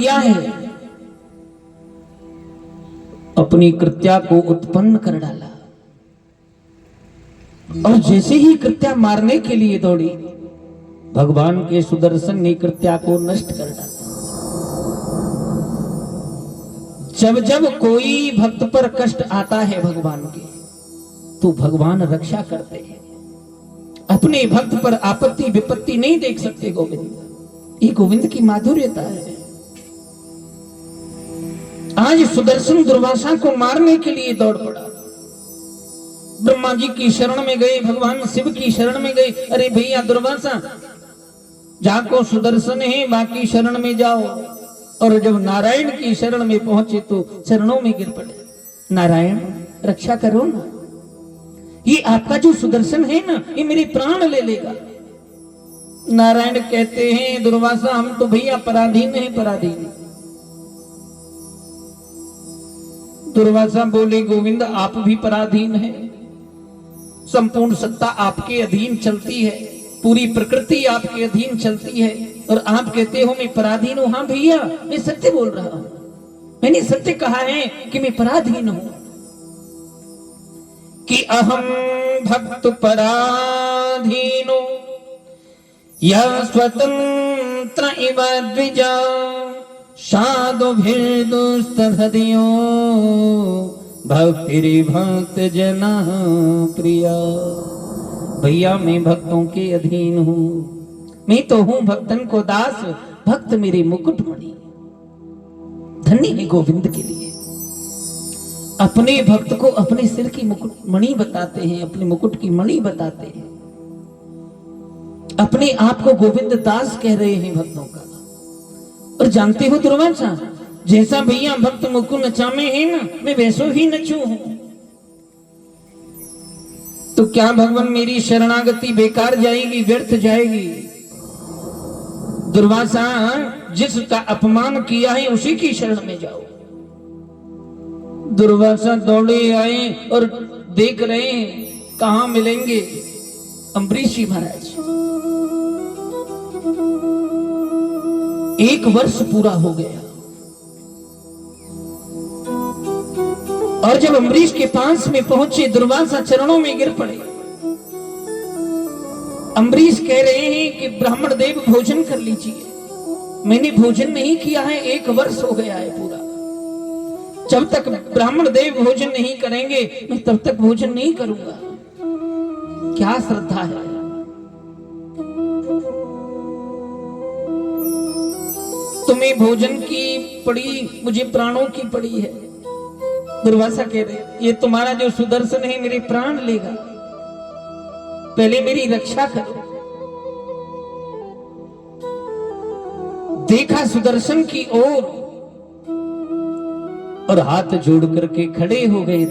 क्या है, अपनी कृत्या को उत्पन्न कर डाला और जैसे ही कृत्या मारने के लिए दौड़ी, भगवान के सुदर्शन ने कृत्या को नष्ट कर डाला। जब जब कोई भक्त पर कष्ट आता है भगवान के, तो भगवान रक्षा करते हैं। अपने भक्त पर आपत्ति विपत्ति नहीं देख सकते गोविंद। ये गोविंद की माधुर्यता है। आज सुदर्शन दुर्वासा को मारने के लिए दौड़ पड़ा। ब्रह्मा जी की शरण में गए, भगवान शिव की शरण में गए। अरे भैया दुर्वासा, जाको सुदर्शन है बाकी शरण में जाओ। और जब नारायण की शरण में पहुंचे तो चरणों में गिर पड़े। नारायण रक्षा करो ना, ये आपका जो सुदर्शन है ना, ये मेरे प्राण ले लेगा। नारायण कहते हैं दुर्वासा, हम तो भैया पराधीन है, पराधीन। दुर्वासा बोले गोविंद आप भी पराधीन हैं। संपूर्ण सत्ता आपके अधीन चलती है, पूरी प्रकृति आपके अधीन चलती है, और आप कहते हो मैं पराधीन हूं। हाँ भैया, मैं सत्य बोल रहा हूं। मैंने सत्य कहा है कि मैं पराधीन हूं। कि अहम भक्त पराधीनो यः स्वतंत्र इव द्विजा साधु दुस्तधियो भक्ति भक्त जना प्रिया। भैया मैं भक्तों के अधीन हूं, मैं तो हूं भक्तन को दास, भक्त मेरे मुकुटमणि। धन्य है गोविंद के लिए। अपने भक्त को अपने सिर की मुकुटमणि बताते हैं, अपने मुकुट की मणि बताते हैं। अपने आप को गोविंद दास कह रहे हैं भक्तों का। और जानते हो दुर्वासा, जैसा भैया भक्त मुकुट नचामे है ना, मैं वैसो ही नचू हूं। तो क्या भगवान मेरी शरणागति बेकार जाएगी, व्यर्थ जाएगी? दुर्वासा, जिसका अपमान किया है उसी की शरण में जाओ। दुर्वासा दौड़े आए और देख रहे हैं कहां मिलेंगे अम्बरीश जी महाराज। 1 वर्ष पूरा हो गया और जब अम्बरीश के पास में पहुंचे, दुर्वासा चरणों में गिर पड़े। अम्बरीश कह रहे हैं कि ब्राह्मण देव भोजन कर लीजिए। मैंने भोजन नहीं किया है, 1 वर्ष हो गया है पूरा। जब तक ब्राह्मण देव भोजन नहीं करेंगे, मैं तब तक भोजन नहीं करूंगा। क्या श्रद्धा है! तुम्हें भोजन की पड़ी, मुझे प्राणों की पड़ी है। दुर्वासा कह रहे, ये तुम्हारा जो सुदर्शन है मेरे प्राण लेगा, पहले मेरी रक्षा करो। देखा सुदर्शन की ओर और हाथ जोड़ करके खड़े हो गए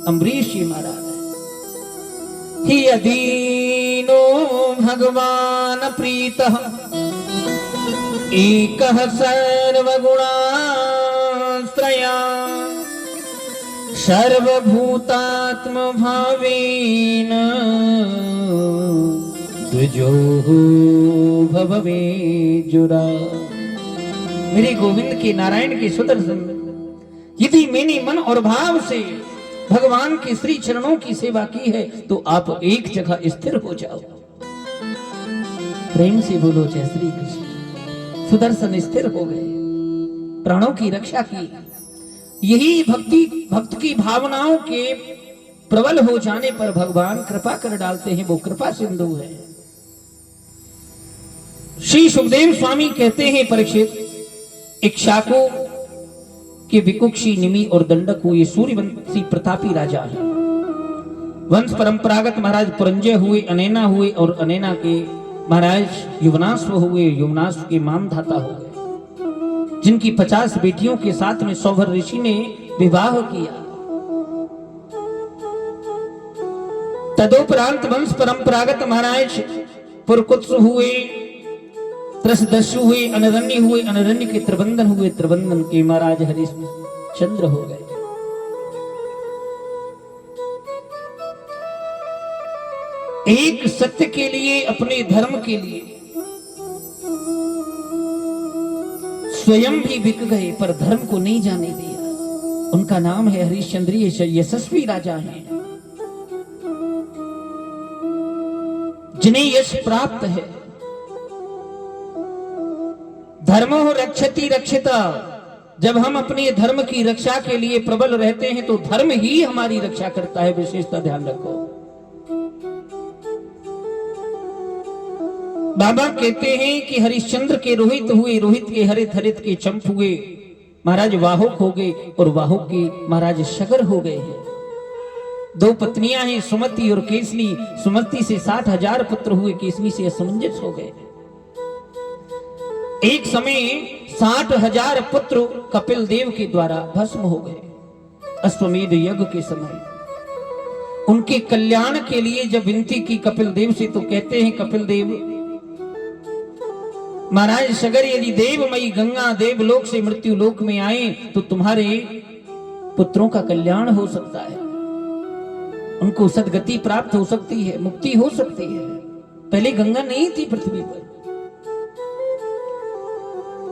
अम्बरीश जी महाराज। ही अधीनो भगवान प्रीतः एकः सर्वगुणाश्रया सर्वभूतात्म भावेन द्विजो भवे जुरा। मेरे गोविंद के, नारायण के सुदर्शन, यदि मैंने मन और भाव से भगवान के श्री चरणों की सेवा की है तो आप एक जगह स्थिर हो जाओ। प्रेम से बोलो जय श्री कृष्ण। सुदर्शन स्थिर हो गए, प्राणों की रक्षा की। यही भक्त की भावनाओं के प्रबल हो जाने पर भगवान कृपा कर डालते हैं। वो कृपा सिंधु है। श्री सुखदेव स्वामी कहते हैं परीक्षित, इक्ष्वाकु के विकुक्षी, निमि और दंडक हुए, ये सूर्यवंशी प्रतापी राजा है। वंश परंपरागत महाराज पुरंजय हुए, अनैना हुए, और अनैना के महाराज युवनाश्व हुए, युवनाश्व के मामधाता हो गए, जिनकी 50 बेटियों के साथ में सौभर ऋषि ने विवाह किया। तदोपरांत वंश परंपरागत महाराज पुरकुत्स हुए, त्रसदस्यु हुए, अनरण्य हुए, अनरण्य के त्रिबंधन हुए, त्रिबंधन के महाराज हरिश्चंद्र हो गए। एक सत्य के लिए, अपने धर्म के लिए स्वयं भी बिक गए पर धर्म को नहीं जाने दिया। उनका नाम है हरिश्चंद्र, यशस्वी राजा हैं जिन्हें यश प्राप्त है। धर्मो रक्षति रक्षिता, जब हम अपने धर्म की रक्षा के लिए प्रबल रहते हैं तो धर्म ही हमारी रक्षा करता है। विशेषता ध्यान रखो। बाबा कहते हैं कि हरिश्चंद्र के रोहित हुए, रोहित के हरित, हरित के चंप हुए, महाराज वाहुक हो गए और वाहुक के महाराज शगर हो गए हैं। दो पत्नियां हैं सुमति और केसनी। सुमति से 60,000 पुत्र हुए, केसनी से असमंजस हो गए। एक समय 60,000 पुत्र कपिल देव के द्वारा भस्म हो गए अश्वमेध यज्ञ के समय। उनके कल्याण के लिए जब विनती की कपिल देव से तो कहते हैं कपिल देव, महाराज शगर यदि देवमयी गंगा देवलोक से मृत्यु लोक में आए तो तुम्हारे पुत्रों का कल्याण हो सकता है, उनको सदगति प्राप्त हो सकती है, मुक्ति हो सकती है। पहले गंगा नहीं थी पृथ्वी पर।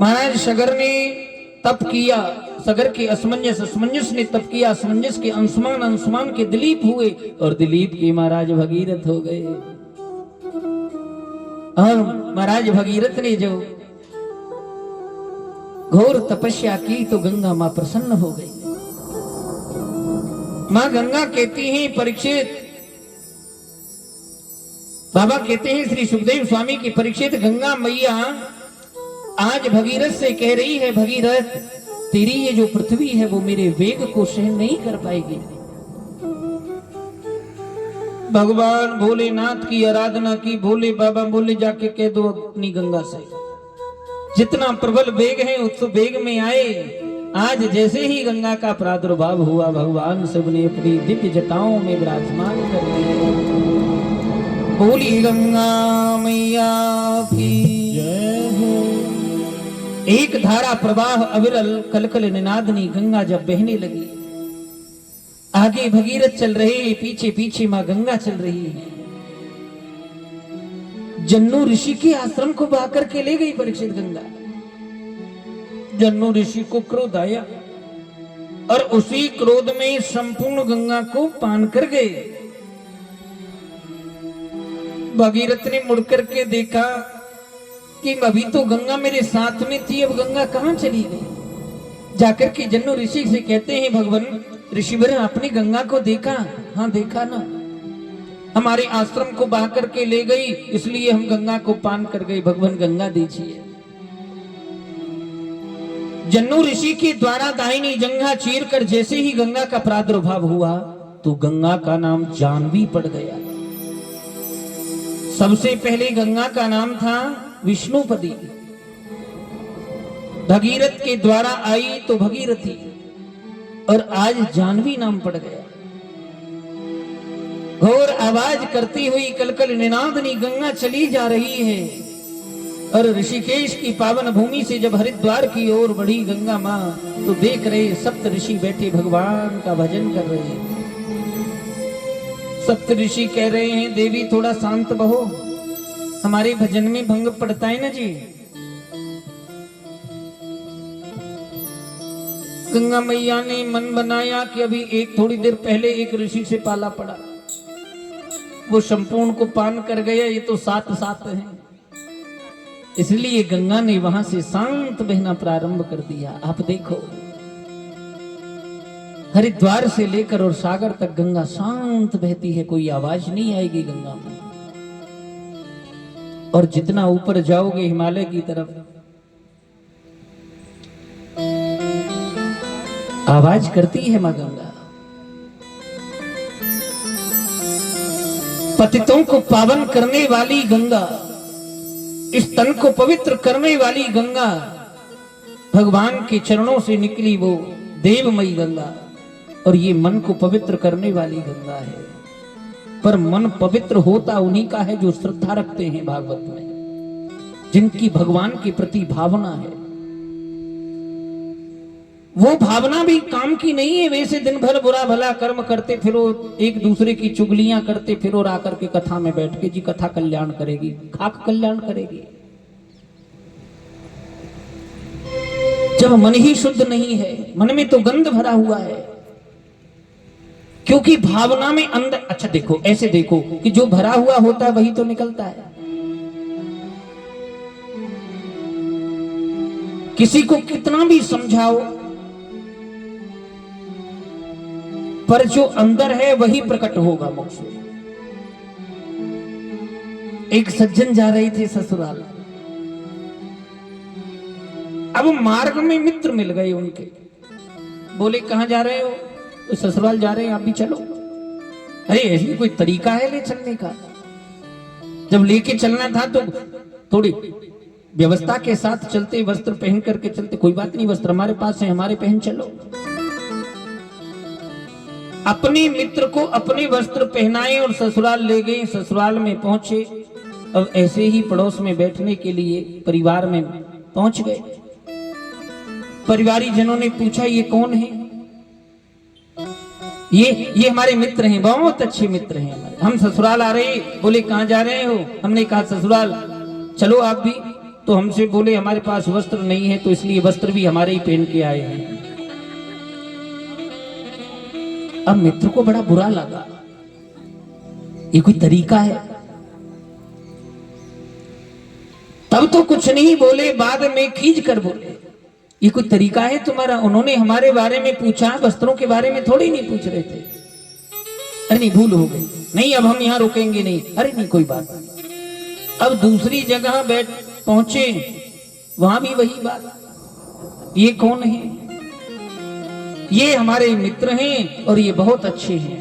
महाराज शगर ने तप किया, सगर के असमंजस, असमंजस ने तप किया, असमंजस के अंशुमान, अंशुमान के दिलीप हुए और दिलीप के महाराज भगीरथ हो गए। और महाराज भगीरथ ने जो घोर तपस्या की तो गंगा मां प्रसन्न हो गई। मां गंगा कहती हैं परीक्षित, बाबा कहते हैं श्री सुखदेव स्वामी की, परीक्षित गंगा मैया आज भगीरथ से कह रही है, भगीरथ तेरी ये जो पृथ्वी है वो मेरे वेग को सहन नहीं कर पाएगी। भगवान भोलेनाथ की आराधना की, भोले बाबा बोले जाके कह दो अपनी गंगा से, जितना प्रबल वेग है उस वेग में आए। आज जैसे ही गंगा का प्रादुर्भाव हुआ, भगवान शिव ने अपनी दिव्य जटाओं में विराजमान कर दिया। बोली गंगा मैया की जय हो। एक धारा प्रवाह अविरल कलकल निनादनी गंगा जब बहने लगी, आगे भगीरथ चल रहे, पीछे पीछे मां गंगा चल रही है। जन्नू ऋषि के आश्रम को बहा करके ले गई परीक्षित गंगा। जन्नू ऋषि को क्रोध आया और उसी क्रोध में संपूर्ण गंगा को पान कर गए। भगीरथ ने मुड़ करके देखा कि अभी तो गंगा मेरे साथ में थी, अब गंगा कहां चली गई। जाकर के जन्नू ऋषि से कहते हैं, भगवान ऋषिवर आपने गंगा को देखा? हाँ देखा ना, हमारे आश्रम को बहा करके ले गई, इसलिए हम गंगा को पान कर गए। भगवान गंगा दीजिए। जन्नू ऋषि के द्वारा दाहिनी जंघा चीर कर जैसे ही गंगा का प्रादुर्भाव हुआ तो गंगा का नाम जानवी पड़ गया। सबसे पहले गंगा का नाम था विष्णुपदी। भगीरथ के द्वारा आई तो भगीरथी, और आज जानवी नाम पड़ गया। घोर आवाज करती हुई कलकल निनादनी गंगा चली जा रही है। और ऋषिकेश की पावन भूमि से जब हरिद्वार की ओर बढ़ी गंगा मां तो देख रहे सप्त ऋषि बैठे भगवान का भजन कर रहे हैं। सप्त ऋषि कह रहे हैं, देवी थोड़ा शांत बहो, हमारे भजन में भंग पड़ता है ना जी। गंगा मैया ने मन बनाया कि अभी एक थोड़ी देर पहले एक ऋषि से पाला पड़ा, वो संपूर्ण को पान कर गया, ये तो साथ साथ है। इसलिए गंगा ने वहां से शांत बहना प्रारंभ कर दिया। आप देखो हरिद्वार से लेकर और सागर तक गंगा शांत बहती है, कोई आवाज नहीं आएगी गंगा में। और जितना ऊपर जाओगे हिमालय की तरफ आवाज करती है मां गंगा। पतितों को पावन करने वाली गंगा, इस तन को पवित्र करने वाली गंगा, भगवान के चरणों से निकली वो देवमयी गंगा, और ये मन को पवित्र करने वाली गंगा है। पर मन पवित्र होता उन्हीं का है जो श्रद्धा रखते हैं भागवत में, जिनकी भगवान के प्रति भावना है। वो भावना भी काम की नहीं है। वैसे दिन भर बुरा भला कर्म करते फिरो, एक दूसरे की चुगलियां करते फिरो, और आकर के कथा में बैठ के जी कथा कल्याण करेगी, खाक कल्याण करेगी। जब मन ही शुद्ध नहीं है, मन में तो गंध भरा हुआ है, क्योंकि भावना में अंदर, अच्छा देखो ऐसे देखो कि जो भरा हुआ होता है वही तो निकलता है। किसी को कितना भी समझाओ पर जो अंदर है वही प्रकट होगा मोक्ष में। एक सज्जन जा रहे थे ससुराल, अब मार्ग में मित्र मिल गए उनके, बोले कहां जा रहे हो? तो ससुराल जा रहे हैं, आप भी चलो। अरे ऐसी कोई तरीका है ले चलने का? जब लेके चलना था तो थोड़ी व्यवस्था के साथ चलते, वस्त्र पहन करके चलते। कोई बात नहीं, वस्त्र हमारे पास है, हमारे पहन चलो। अपने मित्र को अपने वस्त्र पहनाए और ससुराल ले गए। ससुराल में पहुंचे, अब ऐसे ही पड़ोस में बैठने के लिए परिवार में पहुंच गए। परिवारी जनों ने पूछा ये कौन है? ये हमारे मित्र हैं, बहुत अच्छे मित्र हैं हमारे, हम ससुराल आ रहे। बोले कहां जा रहे हो? हमने कहा ससुराल, चलो आप भी। तो हमसे बोले हमारे पास वस्त्र नहीं है, तो इसलिए वस्त्र भी हमारे ही पहन के आए हैं। अब मित्र को बड़ा बुरा लगा, ये कोई तरीका है? तब तो कुछ नहीं बोले, बाद में खींच कर बोले ये कोई तरीका है तुम्हारा? उन्होंने हमारे बारे में पूछा, वस्त्रों के बारे में थोड़ी नहीं पूछ रहे थे। अरे नहीं, भूल हो गई, नहीं अब हम यहां रुकेंगे नहीं। अरे नहीं कोई बात नहीं। अब दूसरी जगह बैठ पहुंचे, वहां भी वही बात। ये कौन है? ये हमारे मित्र हैं और ये बहुत अच्छे हैं,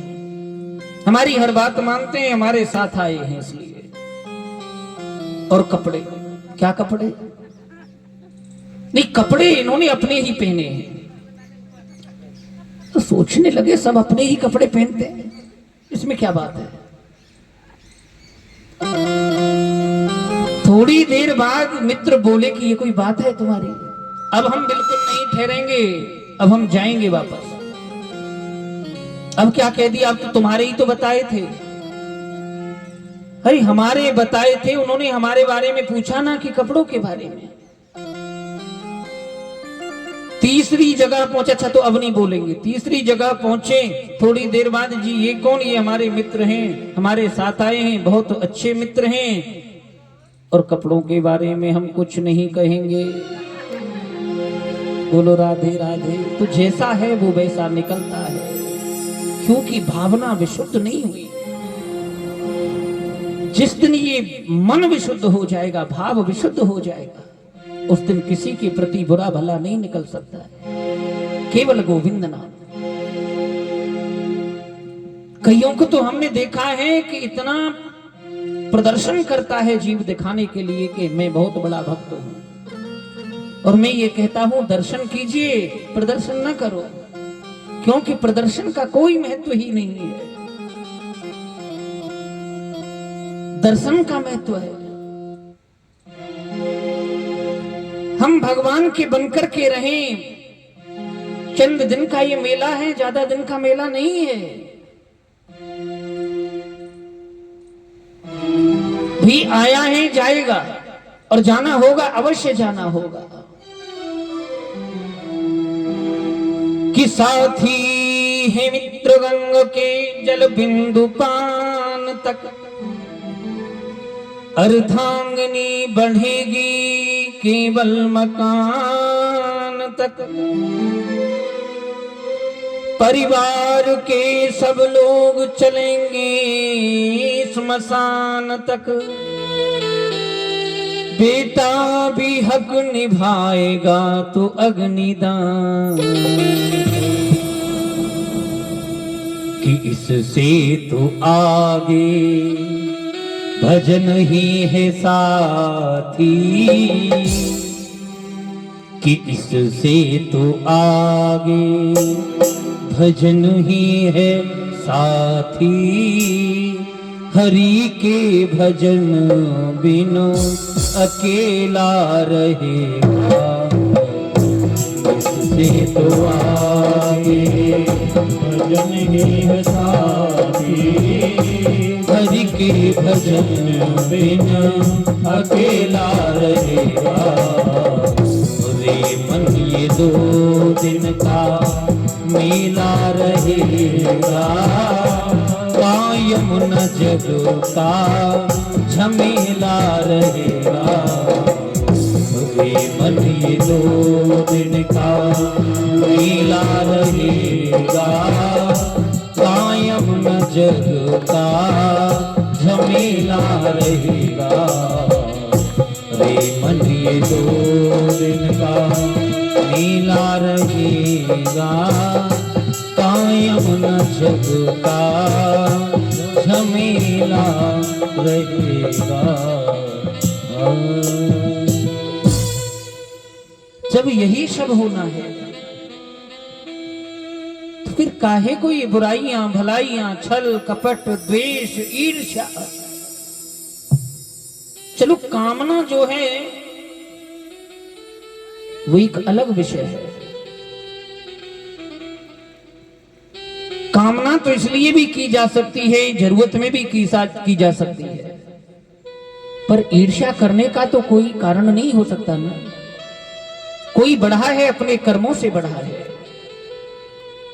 हमारी हर बात मानते हैं, हमारे साथ आए हैं इसलिए। और कपड़े, क्या कपड़े? नहीं, कपड़े इन्होंने अपने ही पहने हैं। तो सोचने लगे सब अपने ही कपड़े पहनते हैं, इसमें क्या बात है? थोड़ी देर बाद मित्र बोले कि ये कोई बात है तुम्हारी? अब हम बिल्कुल नहीं ठहरेंगे, अब हम जाएंगे वापस। अब क्या कह दिया? अब तो तुम्हारे ही तो बताए थे। अरे हमारे बताए थे, उन्होंने हमारे बारे में पूछा ना कि कपड़ों के बारे में। तीसरी जगह पहुंचे, अच्छा तो अब नहीं बोलेंगे। तीसरी जगह पहुंचे, थोड़ी देर बाद जी ये कौन? ये हमारे मित्र हैं, हमारे साथ आए हैं, बहुत अच्छे मित्र हैं, और कपड़ों के बारे में हम कुछ नहीं कहेंगे। बोलो राधे राधे। तो जैसा है वो वैसा निकलता है, क्योंकि भावना विशुद्ध नहीं हुई। जिस दिन ये मन विशुद्ध हो जाएगा, भाव विशुद्ध हो जाएगा, उस दिन किसी के प्रति बुरा भला नहीं निकल सकता है, केवल गोविंद नाम। कईयों को तो हमने देखा है कि इतना प्रदर्शन करता है जीव दिखाने के लिए कि मैं बहुत बड़ा भक्त हूं। और मैं ये कहता हूं दर्शन कीजिए, प्रदर्शन न करो, क्योंकि प्रदर्शन का कोई महत्व ही नहीं है, दर्शन का महत्व है। हम भगवान के बनकर के रहें। चंद दिन का ये मेला है, ज्यादा दिन का मेला नहीं है। भी आया है, जाएगा, और जाना होगा, अवश्य जाना होगा। कि साथी है मित्र गंग के जल बिंदु पान तक, अर्धांगनी बढ़ेगी केवल मकान तक। परिवार के सब लोग चलेंगे स्मशान तक, बेटा भी हक निभाएगा तो अग्निदान। कि इससे तो आगे भजन ही है साथी, कि इससे तो आगे भजन ही है साथी। हरि के भजन बिनु अकेला रहेगा, इससे तो आगे भजन ही है साथी। हरि के भजन बिनु अकेला रहेगा। रे मन ये दो दिन का मेला रहेगा, कायम न जग का झमेला रहेगा। वे मन ये 2 दिन का मेला रहेगा, कायम न जग का झमेला रहेगा। रे मन ये 2 दिन का मेला रहेगा, कायम न जग का झमेला रहेगा। जब यही सब होना है तो फिर काहे को ये बुराइयां भलाइयां, छल कपट, द्वेष, ईर्ष्या। चलो कामना जो है वो एक अलग विषय है। कामना तो इसलिए भी की जा सकती है, जरूरत में भी की जा सकती है, पर ईर्ष्या करने का तो कोई कारण नहीं हो सकता ना। कोई बढ़ा है अपने कर्मों से बढ़ा है,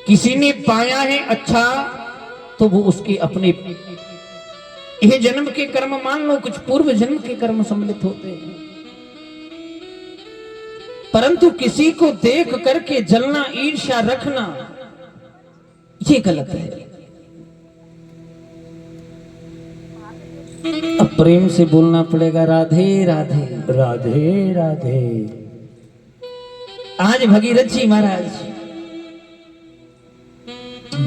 किसी ने पाया है अच्छा तो वो उसके अपने यह जन्म के कर्म मान लो, कुछ पूर्व जन्म के कर्म सम्मिलित होते हैं। परंतु किसी को देख करके जलना, ईर्ष्या रखना, ये गलत है। अब प्रेम से बोलना पड़ेगा, राधे राधे राधे राधे। आज भगीरथ जी महाराज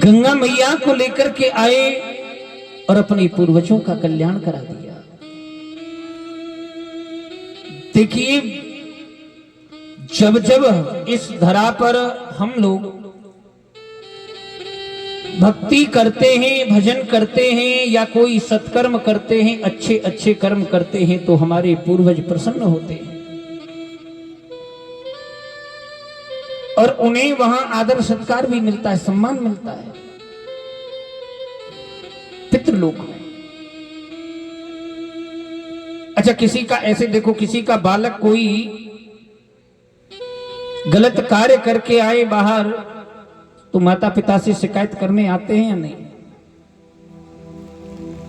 गंगा मैया को लेकर के आए और अपने पूर्वजों का कल्याण करा दिया। देखिए, जब जब इस धरा पर हम लोग भक्ति करते हैं, भजन करते हैं या कोई सत्कर्म करते हैं, अच्छे अच्छे कर्म करते हैं, तो हमारे पूर्वज प्रसन्न होते हैं और उन्हें वहां आदर सत्कार भी मिलता है, सम्मान मिलता है पितृलोक में। अच्छा, किसी का ऐसे देखो, किसी का बालक कोई गलत कार्य करके आए बाहर, तो माता पिता से शिकायत करने आते हैं या नहीं?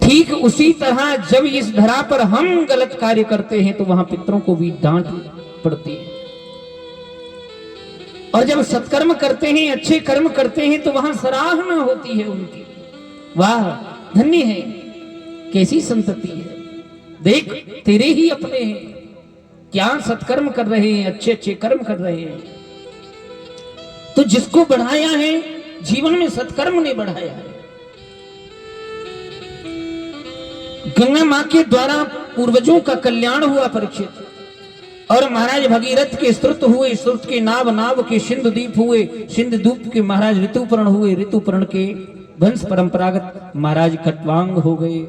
ठीक उसी तरह जब इस धरा पर हम गलत कार्य करते हैं तो वहां पितरों को भी डांट पड़ती है, और जब सत्कर्म करते हैं, अच्छे कर्म करते हैं, तो वहां सराहना होती है उनकी। वाह, धन्य है, कैसी संतति है, देख तेरे ही अपने हैं, क्या सत्कर्म कर रहे हैं, अच्छे अच्छे कर्म कर रहे हैं। तो जिसको बढ़ाया है जीवन में सत्कर्म ने बढ़ाया है। गंगा मां के द्वारा पूर्वजों का कल्याण हुआ परीक्षित, और महाराज भगीरथ के स्तुत हुए, स्तुत के नाव, नाव के सिंधु दीप हुए, सिंधु दीप के महाराज ऋतुपर्ण हुए, ऋतुपर्ण के वंश परंपरागत महाराज खट्वांग हो गए।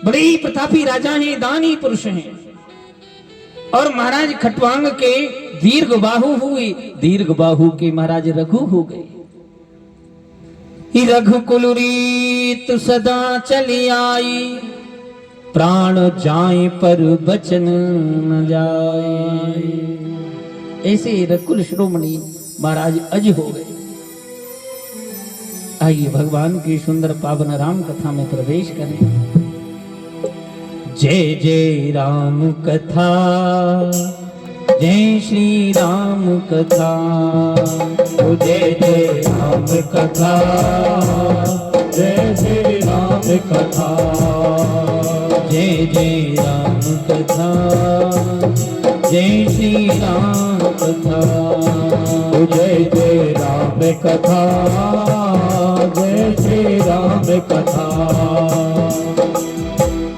बड़े ही प्रतापी राजा हैं, दानी पुरुष हैं। और महाराज खट्वांग के दीर्घ बाहु हुए, दीर्घ बाहु के महाराज रघु हो गए। रघुकुल रीत सदा चली आई, प्राण जाए पर बचन न जाए। ऐसे रघुकुल शिरोमणि महाराज अज हो गए। आइए भगवान की सुंदर पावन राम कथा में प्रवेश करें। जय जय राम कथा, जय श्री राम कथा, जय जय राम कथा, जय श्री राम कथा, जय जय राम कथा, जय श्री राम कथा, जय जय राम कथा, जय श्री राम कथा।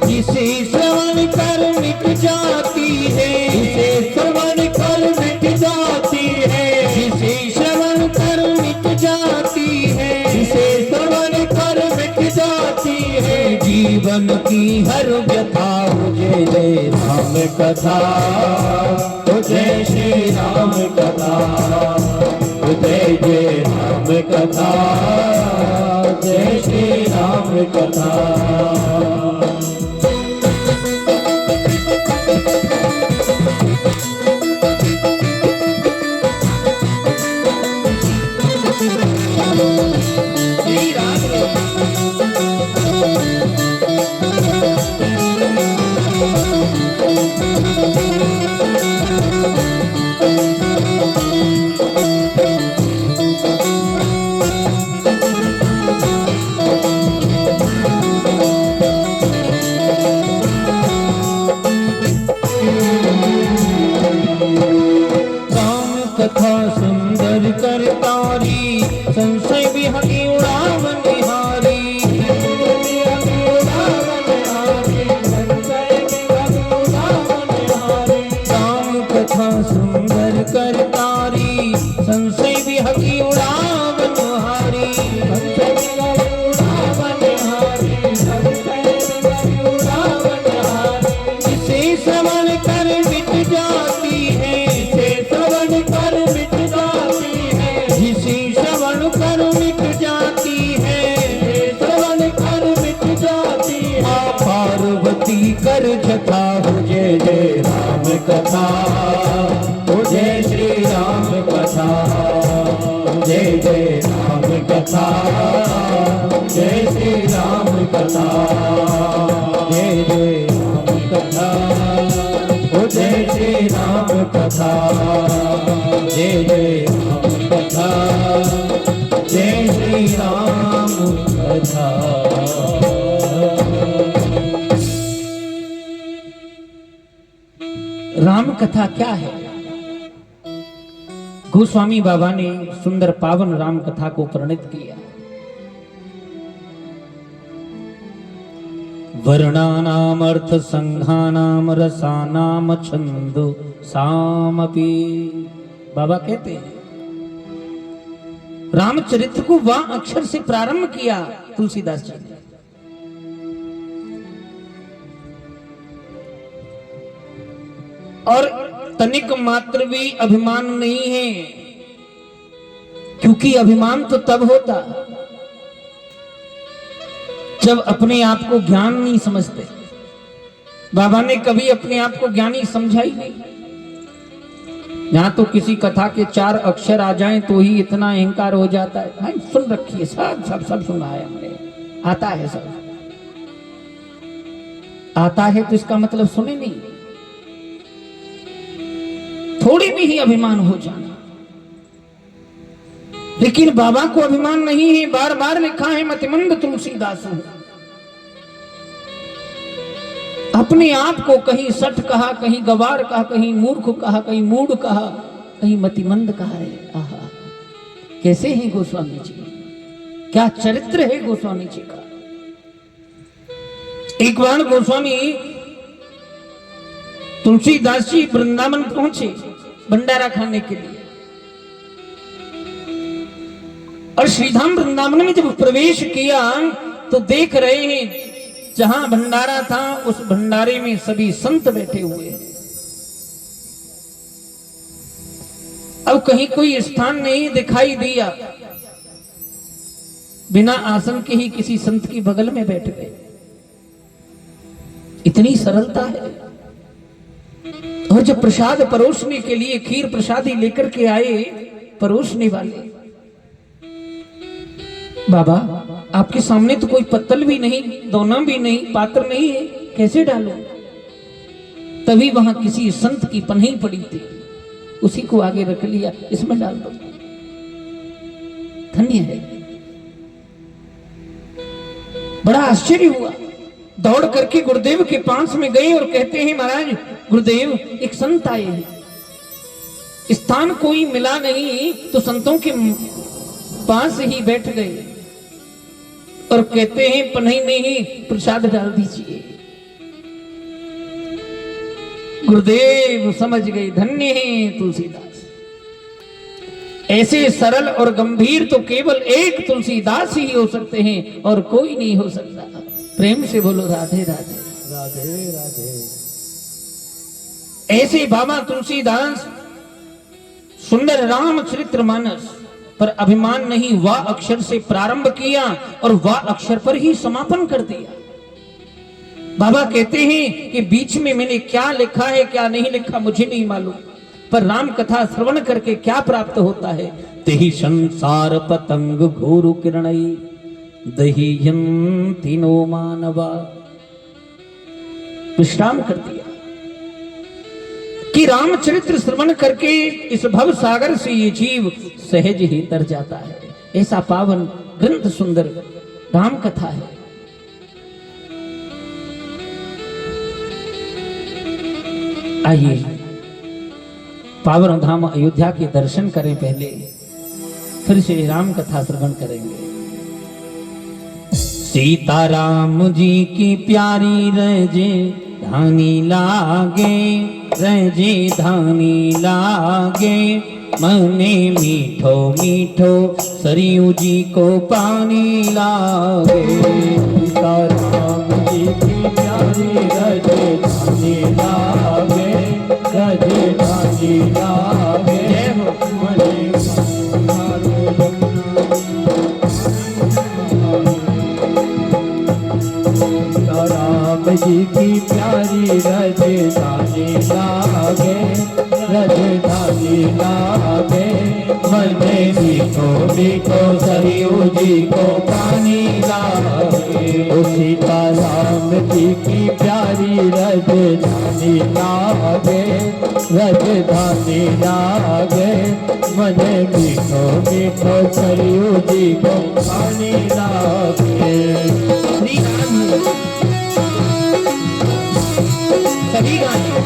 जिसे श्रवण कर मिट जाती है, जिसे श्रवण कर मिट जाती है, जिसे श्रवण कर मिट जाती है, जिसे श्रवण कर मिट जाती है, जीवन की हर व्यथा। जय जय राम कथा, जय श्री राम कथा, जय जय राम कथा, जय श्री राम कथा। कथा सुंदर करतारी संशय विहगी उड़ाव निहारी राम कथा सुंदर करतारी संशय विहगी उड़ाव निहारी जिसे श्रवण कर मिट जाती है जिसे श्रवण कर मिट जाती है माँ पार्वती कर जथा हो जय जय राम कथा हो जय श्री राम कथा जय जय राम कथा जय श्री राम कथा जय जय राम कथा हो जय श्री राम कथा जय जय राम कथा जय श्री राम कथा। राम कथा क्या है? गोस्वामी बाबा ने सुंदर पावन राम कथा को प्रणीत किया। वर्णानाम अर्थ संघानाम रसानाम छंदो सामपि। बाबा कहते हैं रामचरित्र को वह अक्षर से प्रारंभ किया तुलसीदास जी ने। और तनिक मात्र भी अभिमान नहीं है, क्योंकि अभिमान तो तब होता जब अपने आप को ज्ञान नहीं समझते। बाबा ने कभी अपने आप को ज्ञानी समझा ही नहीं। यहां तो किसी कथा के 4 अक्षर आ जाएं तो ही इतना अहंकार हो जाता है। भाई सुन रखिए, सब सुना है हमने, आता है सब, आता है तो इसका मतलब सुने नहीं। थोड़ी भी ही अभिमान हो जाना। लेकिन बाबा को अभिमान नहीं है। बार बार लिखा है मतिमंद तुलसीदास ने। अपने आप को कहीं सठ कहा, कहीं गवार कहा, कहीं मूर्ख कहा, कहीं मूढ़ कहा, कहीं मतिमंद कहा है। आहा, कैसे हैं गोस्वामी जी, क्या चरित्र है गोस्वामी जी का। एक बार गोस्वामी तुलसीदास जी वृंदावन पहुंचे भंडारा खाने के लिए, और श्रीधाम वृंदावन में जब प्रवेश किया तो देख रहे हैं जहां भंडारा था उस भंडारे में सभी संत बैठे हुए हैं। अब कहीं कोई स्थान नहीं दिखाई दिया, बिना आसन के ही किसी संत की बगल में बैठ गए। इतनी सरलता है। और जब प्रसाद परोसने के लिए खीर प्रसादी लेकर के आए परोसने वाले, बाबा आपके सामने तो कोई पत्तल भी नहीं, दोना भी नहीं, पात्र नहीं है, कैसे डालो? तभी वहां किसी संत की पन्ही पड़ी थी, उसी को आगे रख लिया, इसमें डाल दो। धन्य है। बड़ा आश्चर्य हुआ। दौड़ करके गुरुदेव के पास में गए और कहते हैं महाराज गुरुदेव एक संत आए हैं। स्थान कोई मिला नहीं तो संतों के पास ही बैठ गए और कहते हैं पन्ही में ही प्रसाद डाल दीजिए। गुरुदेव समझ गए, धन्य है तुलसीदास। ऐसे सरल और गंभीर तो केवल एक तुलसीदास ही हो सकते हैं और कोई नहीं हो सकता। प्रेम से बोलो राधे राधे राधे राधे। ऐसे बाबा तुलसीदास सुंदर रामचरितमानस पर अभिमान नहीं, वाह अक्षर से प्रारंभ किया और वाह अक्षर पर ही समापन कर दिया। बाबा कहते हैं कि बीच में मैंने क्या लिखा है क्या नहीं लिखा मुझे नहीं मालूम, पर राम कथा श्रवण करके क्या प्राप्त होता है। तेहि संसार पतंग घोरु किरणई दहीयंति नो मानवा। विश्राम कर दिया कि रामचरित्र श्रवण करके इस भव सागर से ये जीव सहज ही तर जाता है। ऐसा पावन ग्रंथ सुंदर राम कथा है। आइए पावन धाम अयोध्या के दर्शन करें पहले, फिर श्री राम कथा श्रवण करेंगे। सीताराम जी की प्यारी रजे धानी लागे, रजे धानी लागे, मने मीठो मीठो सरयू जी को पानी लागे। सीताराम जी की प्यारी रजे धानी लागे, रजे धानी लागे, मने राम जी की प्यारी राजधानी लागे, राजधानी लागे, मने मीठो मीठो सरयू जी को पानी लागे। ओ सीताराम जी की प्यारी राजधानी लागे, राजधानी लागे, मने मीठो मीठो सरयू जी को पानी लागे। सभी गाने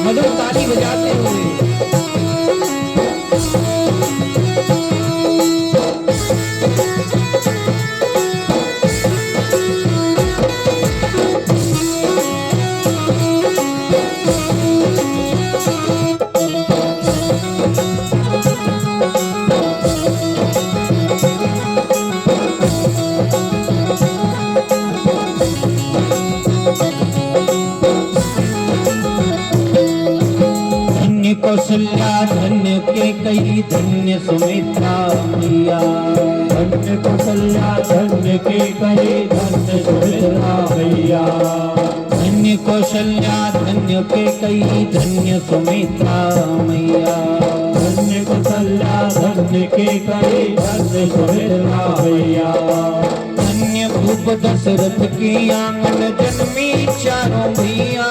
मधुर ताली बजाते हुए कौशल्या धन्य के कई धन्य सुमित्रा मैया। धन्य कौशल्या धन्य के कई धन्य सुमित्रा मैया। धन्य कौशल्या धन्य के कई धन्य सुमित्रा मैया। धन्य कौशल्या धन्य के कई धन्य सुमित्रा मैया। धन्य भूप दशरथ के आंगन जन्मी चारों भैया।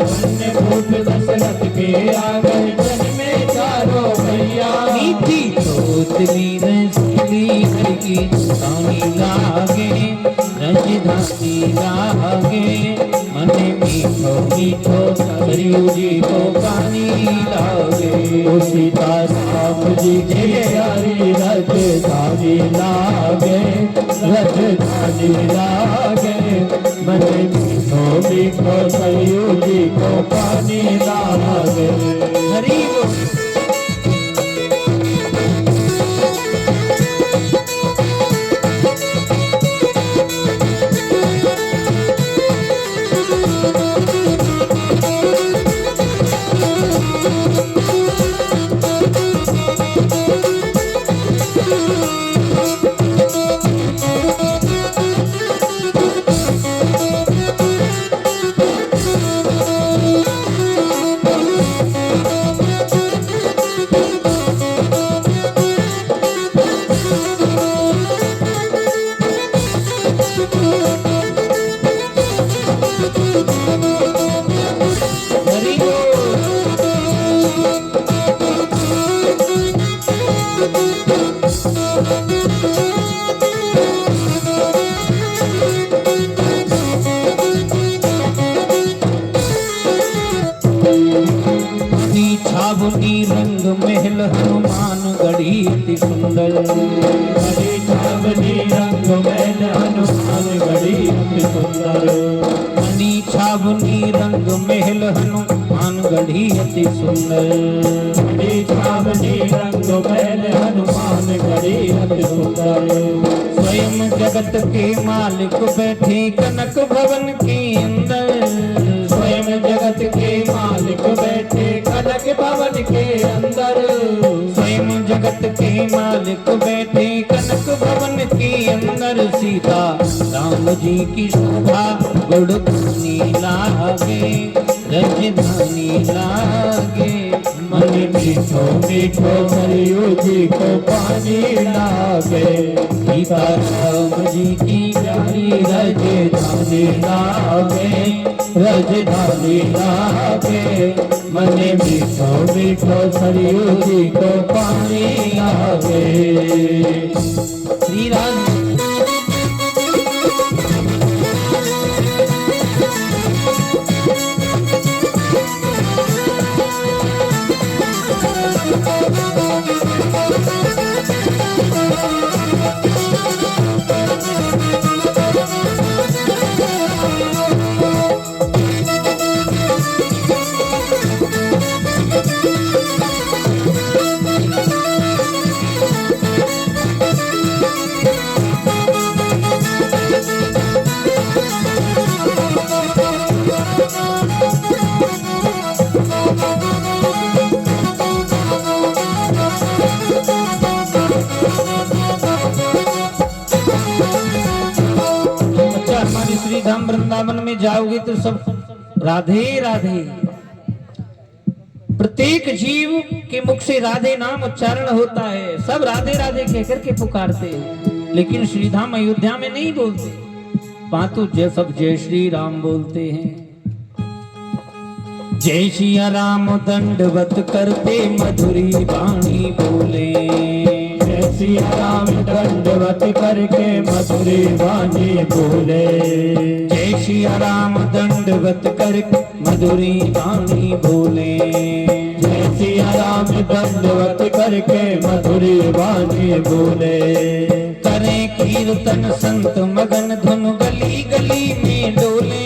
धन्य भूप दशरथ के आंगन जन्मे चारों भैया। मीठी तोतली रसली हर की धानी लागे, रजधानी लागे, मने मीठो मीठो सरयू जी को पानी लागे। ओ सीताराम जी की प्यारी राजधानी लागे, राजधानी लागे, मने मीठो मीठो सरयू जी को पानी लागे। हरि बोल। छावनी रंग महल हनुमान गढ़ी अति सुंदर। हरी छावनी रंग महल हनुमान गढ़ी अति सुंदर। मनी छावनी रंग महल हनुमान गढ़ी अति सुंदर। हरी छावनी रंग महल हनुमान गढ़ी अति सुंदर। स्वयं जगत के मालिक बैठे कनक भवन के अंदर। स्वयं जगत के मालिक बैठे कनक भवन के अंदर। स्वयं जगत के मालिक बैठे कनक भवन के अंदर। सीता राम जी की शोभा गुड़धानी लागे, रजधानी लागे, मन मीठो मीठो सरयू जी को पानी लागे। सीता राम जी की प्यारी राजधानी लागे, राजधानी लागे, मन मीठो मीठो सरयू जी को पानी लागे। श्री राम वृंदावन में जाओगे तो सब राधे राधे, प्रत्येक जीव के मुख से राधे नाम उच्चारण होता है, सब राधे राधे कहकर के पुकारते हैं, लेकिन श्रीधाम अयोध्या में नहीं बोलते, वहां तो सब जय श्री राम बोलते हैं। जय सिया राम दंडवत करते मधुरी वाणी बोले, जय सिया राम दंडवत करके मधुरी वाणी बोले, जय सिया राम दंडवत करके मधुरी वाणी बोले, जय सिया राम दंडवत करके मधुरी वाणी बोले। करें कीर्तन संत मगन धुन गली गली में डोले,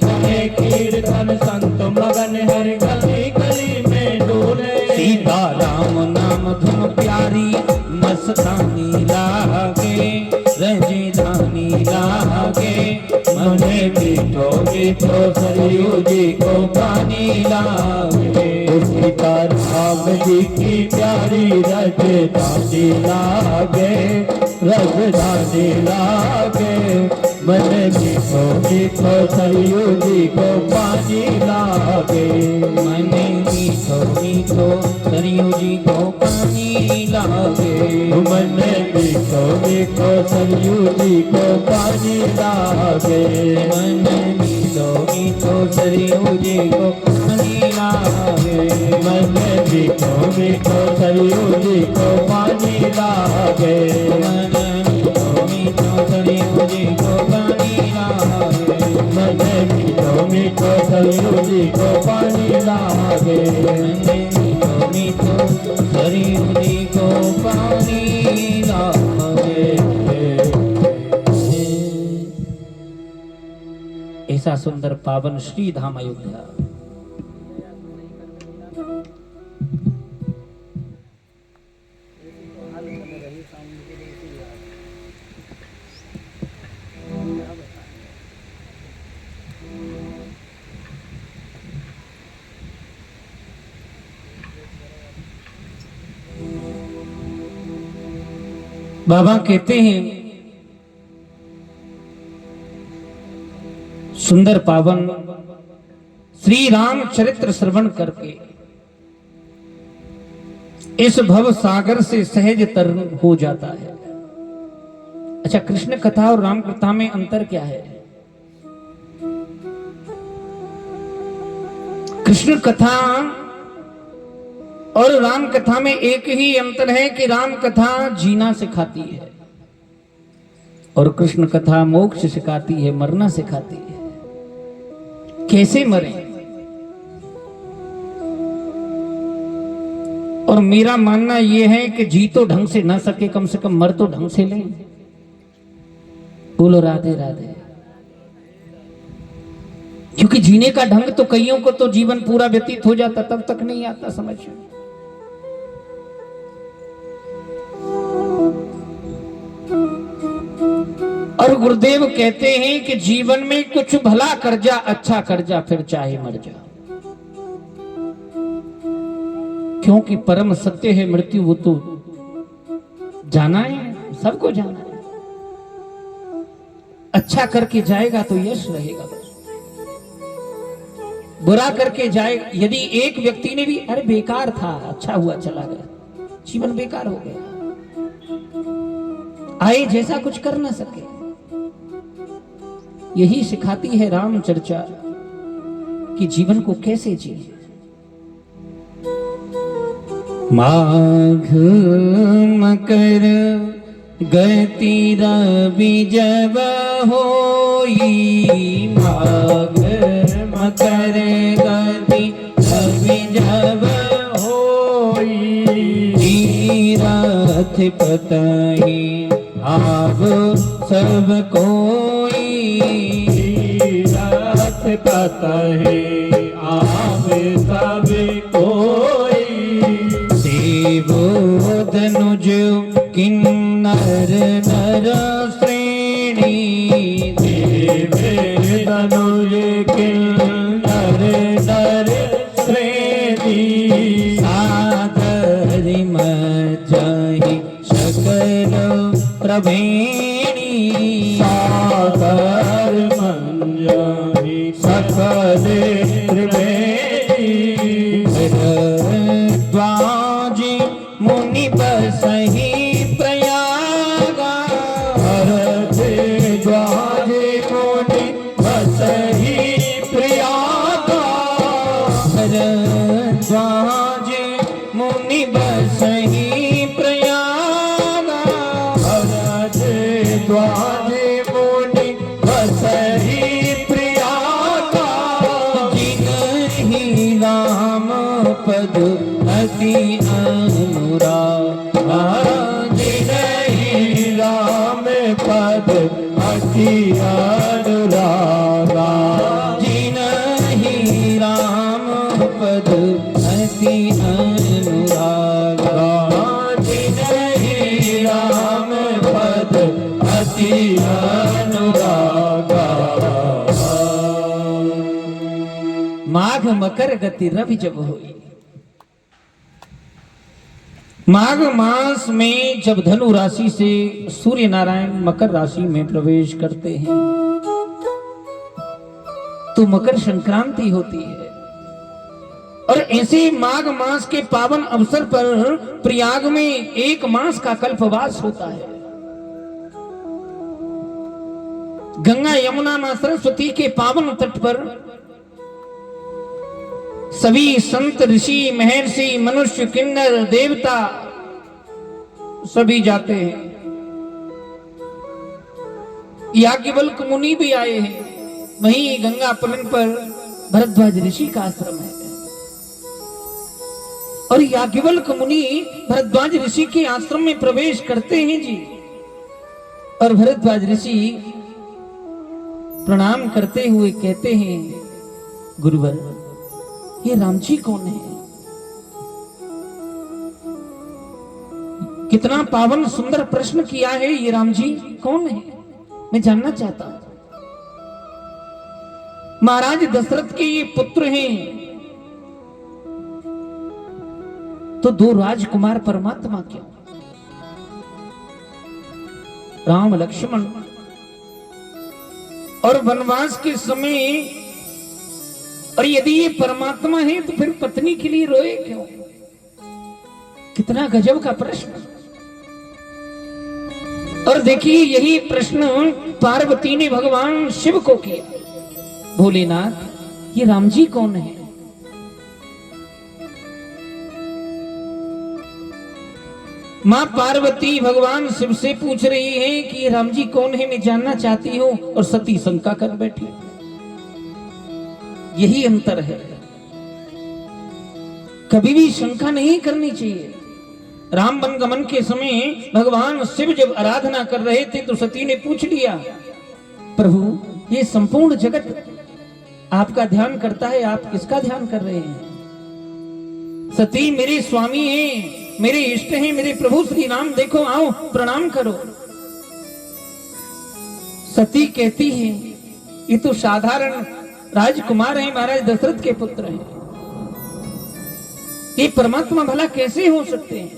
करें कीर्तन संत मगन हर गली गली में डोले, सीता राम नाम धुन प्यारी मस्तानी लागे, रजधानी लागे, मने मीठो मीठो सरयू जी को पानी लागे, सीता राम जी की प्यारी रजधानी लागे, रजधानी लागे, मने मीठो मीठो सरयू जी को पानी लागे, मने मीठो मीठो सरयू जी को पानी लागे, मने मीठो मीठो सरयू जी को पानी लागे, मने मीठो मीठो सरयू जी को पानी लागे, मने मीठो मीठो सरयू जी को पानी लागे, मने मीठो मीठो सरयू जी को पानी लागे, मने मीठो मीठो सरयू जी को पानी लागे, मने मीठो मीठो सरयू जी को पानी लागे। ऐसा सुंदर पावन श्री धाम अयोध्या। बाबा कहते हैं सुंदर पावन श्री राम चरित्र श्रवण करके इस भव सागर से सहज तरन हो जाता है। अच्छा, कृष्ण कथा और राम कथा में अंतर क्या है? कृष्ण कथा और राम कथा में एक ही अंतर है कि राम कथा जीना सिखाती है और कृष्ण कथा मोक्ष सिखाती है, मरना सिखाती है। कैसे मरें? और मेरा मानना यह है कि जी तो ढंग से ना सके, कम से कम मर तो ढंग से लें। बोलो राधे राधे। क्योंकि जीने का ढंग तो कईयों को तो जीवन पूरा व्यतीत हो जाता, तब तक नहीं आता समझ। और गुरुदेव कहते हैं कि जीवन में कुछ भला कर जा, अच्छा कर जा, फिर चाहे मर जा, क्योंकि परम सत्य है मृत्यु, वो तो जाना है, सबको जाना है। अच्छा करके जाएगा तो यश रहेगा, बस बुरा करके जाएगा। यदि एक व्यक्ति ने भी अरे बेकार था, अच्छा हुआ चला गया, जीवन बेकार हो गया, आए जैसा कुछ कर ना सके। यही सिखाती है राम चर्चा कि जीवन को कैसे जिए। माघ मकर गति रवि जब होई, माघ मकर गति रवि जब होई, तीरथ पतहि आव सब कोई, तीरथ पतहि आव सब कोई, देवो धनुज किन्नर नर श्रेणी, देवे धनुज किन्नर नर श्रेणी, सादरि मज्जहि सकल प्रभेणी, सादर मन कले त्रिवेणी भरद्वाज मुनि बसहि प्रयागा भरद्वाज मुनि बसहि प्रयागा भरद्वाज मुनि बसहि प्रयागा भरद्वाज मुनि बसहि प्रयागा जिनहि राम पद अति अनुरागा जिनहि राम पद अति अनुरागा जिनहि राम पद अति अनुरागा जिनहि राम पद अति अनुरागा माघ मकर गति रवि जब हुई। माघ मास में जब धनु राशि से सूर्य नारायण मकर राशि में प्रवेश करते हैं तो मकर संक्रांति होती है। और ऐसे माघ मास के पावन अवसर पर प्रयाग में एक मास का कल्पवास होता है। गंगा यमुना मां सरस्वती के पावन तट पर सभी संत ऋषि महर्षि मनुष्य किन्नर देवता सभी जाते हैं। याज्ञवल्क्य मुनि भी आए हैं। वहीं गंगा पुलिन पर भरद्वाज ऋषि का आश्रम है और याज्ञवल्क्य मुनि भरद्वाज ऋषि के आश्रम में प्रवेश करते हैं जी। और भरद्वाज ऋषि प्रणाम करते हुए कहते हैं, गुरुवर ये राम जी कौन है? कितना पावन सुंदर प्रश्न किया है। ये राम जी कौन है, मैं जानना चाहता हूं। महाराज दशरथ के ये पुत्र हैं तो दो राजकुमार परमात्मा क्यों? राम लक्ष्मण और वनवास के समय, और यदि ये परमात्मा है तो फिर पत्नी के लिए रोए क्यों? कितना गजब का प्रश्न। और देखिए यही प्रश्न पार्वती ने भगवान शिव को किया। भोलेनाथ ये राम जी कौन है? मां पार्वती भगवान शिव से पूछ रही है कि ये राम जी कौन है, मैं जानना चाहती हूं। और सती शंका कर बैठी। यही अंतर है, कभी भी शंका नहीं करनी चाहिए। राम वन गमन के समय भगवान शिव जब आराधना कर रहे थे तो सती ने पूछ लिया, प्रभु ये संपूर्ण जगत आपका ध्यान करता है, आप किसका ध्यान कर रहे हैं? सती मेरे स्वामी हैं, मेरे इष्ट हैं, मेरे प्रभु श्री राम, देखो आओ प्रणाम करो। सती कहती है ये तो साधारण राजकुमार हैं, महाराज दशरथ के पुत्र हैं, ये परमात्मा भला कैसे हो सकते हैं?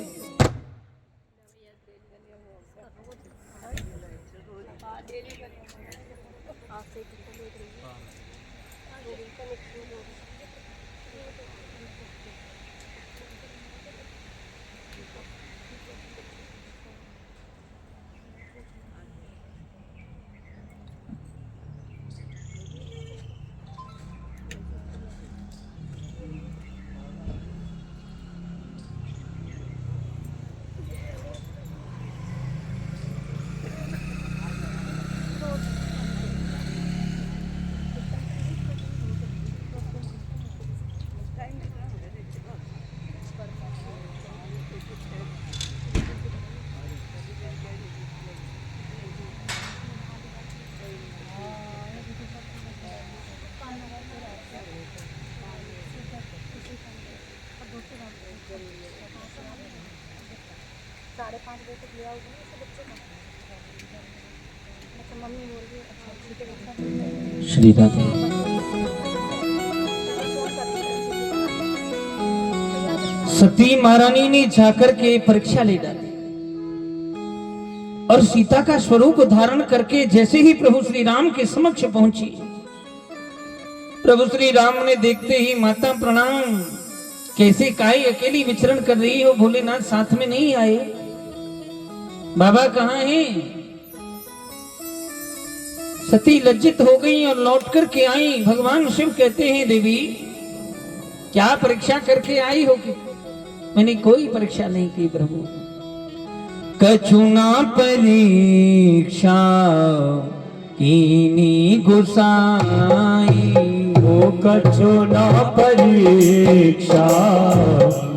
श्री राधे। सती महारानी ने जाकर के परीक्षा ले डाली और सीता का स्वरूप धारण करके जैसे ही प्रभु श्री राम के समक्ष पहुंची प्रभु श्री राम ने देखते ही माता प्रणाम, कैसे काई अकेली विचरण कर रही हो, भोलेनाथ साथ में नहीं आए, बाबा कहाँ हैं? सती लज्जित हो गई और लौट कर के आई। भगवान शिव कहते हैं देवी क्या परीक्षा करके आई हो? कि मैंने कोई परीक्षा नहीं की प्रभु। कछुना परीक्षा कीनी गुसाई, वो कछुना परीक्षा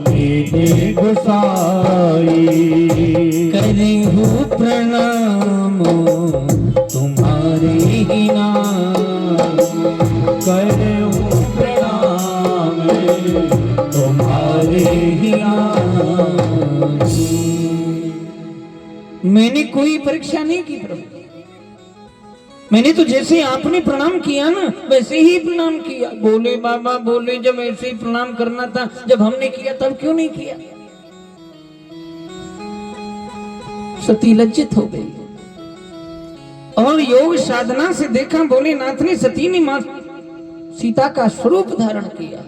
कीनी गुसाई, करेहु प्रणाम तुम्हारे ही नाम, करूं प्रणाम तुम्हारे ही नाम। मैंने कोई परीक्षा नहीं की प्रभु, मैंने तो जैसे आपने प्रणाम किया ना वैसे ही प्रणाम किया। बोले बाबा बोले जब ऐसे ही प्रणाम करना था, जब हमने किया तब क्यों नहीं किया? सती लज्जित हो गई और योग साधना से देखा भोलेनाथ ने सती ने मां सीता का स्वरूप धारण किया।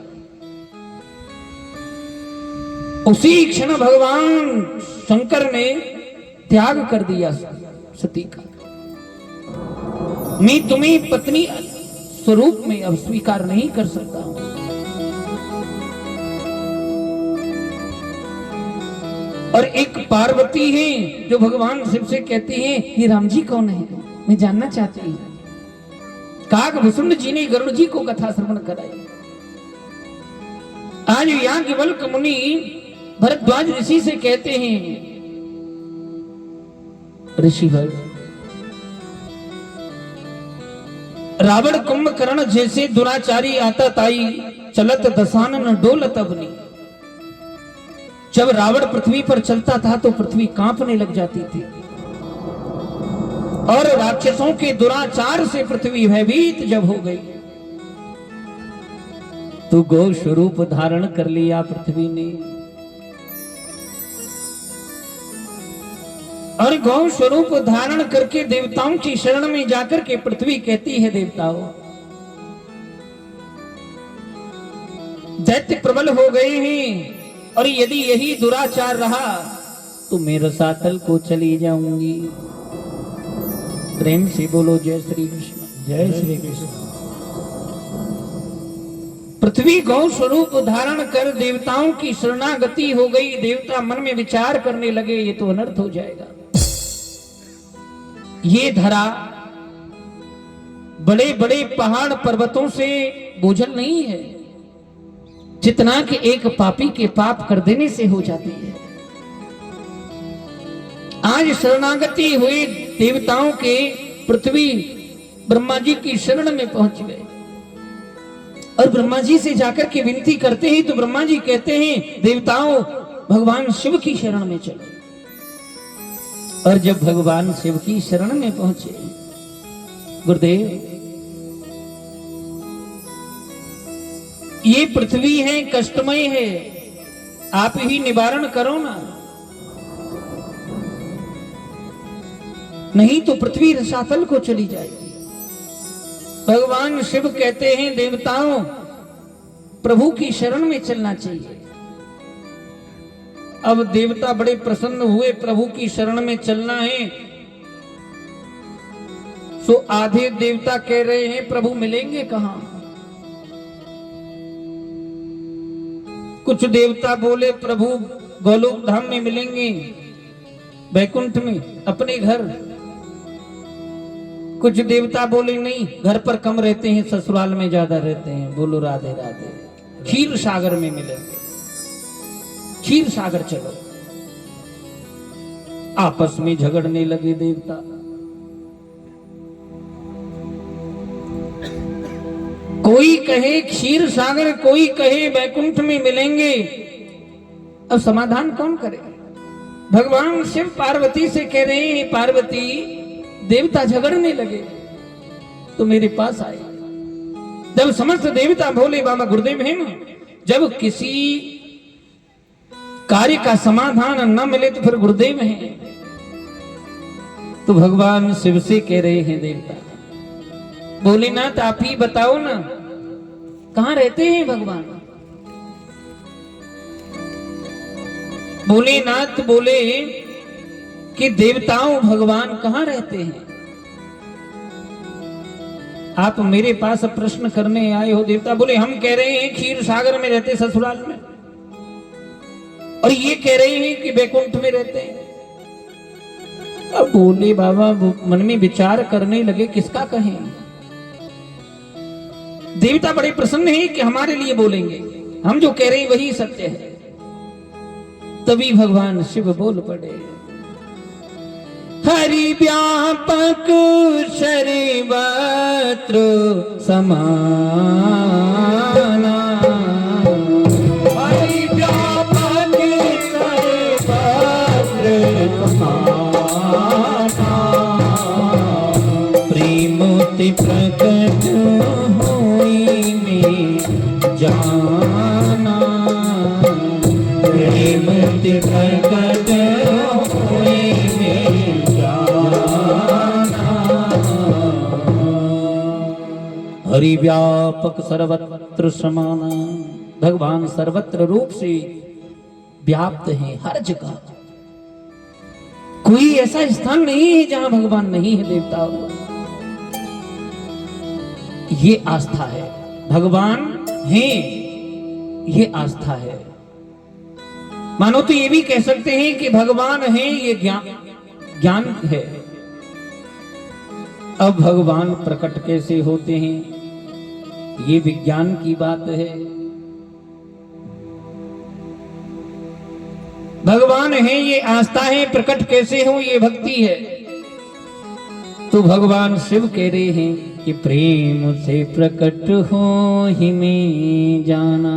उसी क्षण भगवान शंकर ने त्याग कर दिया सती का। मैं तुम्हें पत्नी स्वरूप में अब स्वीकार नहीं कर सकता हूं। और एक पार्वती है जो भगवान शिव से कहती है ये राम जी कौन है, मैं जानना चाहती हूं। काकभूषुंड जी ने गरुड़ जी को कथा श्रवण कराई। आज याज्ञवल्क्य मुनि भरद्वाज ऋषि से कहते हैं ऋषि भाई, रावण कुंभकर्ण जैसे दुराचारी आता ताई, चलत दसानन डोलत अवनी। जब रावण पृथ्वी पर चलता था तो पृथ्वी कांपने लग जाती थी और राक्षसों के दुराचार से पृथ्वी भयभीत जब हो गई तो गौ स्वरूप धारण कर लिया पृथ्वी ने। और गौ स्वरूप धारण करके देवताओं की शरण में जाकर के पृथ्वी कहती है देवताओं दैत्य प्रबल हो गए हैं और यदि यही दुराचार रहा तो मैं रसातल को चली जाऊंगी। प्रेम से बोलो जय श्री कृष्ण। जय श्री कृष्ण। पृथ्वी गौ स्वरूप धारण कर देवताओं की शरणागति हो गई। देवता मन में विचार करने लगे ये तो अनर्थ हो जाएगा। ये धरा बड़े बड़े पहाड़ पर्वतों से बोझल नहीं है जितना कि एक पापी के पाप कर देने से हो जाती है। आज शरणागति हुए देवताओं के पृथ्वी ब्रह्मा जी की शरण में पहुंच गए और ब्रह्मा जी से जाकर के विनती करते हैं तो ब्रह्मा जी कहते हैं देवताओं भगवान शिव की शरण में चलो। और जब भगवान शिव की शरण में पहुंचे गुरुदेव ये पृथ्वी है कष्टमय है, आप ही निवारण करो ना, नहीं तो पृथ्वी रसातल को चली जाएगी। भगवान शिव कहते हैं देवताओं प्रभु की शरण में चलना चाहिए। अब देवता बड़े प्रसन्न हुए, प्रभु की शरण में चलना है। सो आधे देवता कह रहे हैं प्रभु मिलेंगे कहां? कुछ देवता बोले प्रभु गोलोक धाम में मिलेंगे, वैकुंठ में अपने घर। कुछ देवता बोले नहीं घर पर कम रहते हैं, ससुराल में ज्यादा रहते हैं। बोलो राधे राधे। क्षीर सागर में मिलेंगे, क्षीर सागर चलो। आपस में झगड़ने लगे देवता। कोई कहे क्षीर सागर, कोई कहे वैकुंठ में मिलेंगे। अब समाधान कौन करे? भगवान शिव पार्वती से कह रहे हैं पार्वती देवता झगड़ने लगे तो मेरे पास आए। जब समस्त देवता भोले बाबा गुरुदेव हैं ना, जब किसी कार्य का समाधान न मिले तो फिर गुरुदेव हैं। तो भगवान शिव से कह रहे हैं देवता भोलेनाथ आप ही बताओ ना कहां रहते हैं भगवान? भोलेनाथ बोले कि देवताओं भगवान कहां रहते हैं? आप मेरे पास प्रश्न करने आए हो। देवता बोले हम कह रहे हैं क्षीर सागर में रहते, ससुराल में, और ये कह रहे हैं कि बैकुंठ में रहते हैं। अब बोले बाबा मन में विचार करने लगे किसका कहें। देवता बड़े प्रसन्न हैं कि हमारे लिए बोलेंगे, हम जो कह रहे हैं वही सत्य है। तभी भगवान शिव बोल पड़े, हरि व्यापक सर्वत्र समाना, हरि व्यापक सर्वत्र समाना, प्रेमोति प्रकट होई में जाना, प्रेमोति प्रकट होई में जाना। हरि व्यापक सर्वत्र समाना, भगवान सर्वत्र रूप से व्याप्त है, हर जगह। कोई ऐसा स्थान नहीं है जहां भगवान नहीं है। देवताओं, ये आस्था है, भगवान है, ये आस्था है। मानो तो ये भी कह सकते हैं कि भगवान है, ये ज्ञान है। अब भगवान प्रकट कैसे होते हैं, ये विज्ञान की बात है। भगवान है, ये आस्था है, प्रकट कैसे हो, ये भक्ति है। तो भगवान शिव कह रहे हैं कि प्रेम से प्रकट हो ही में जाना।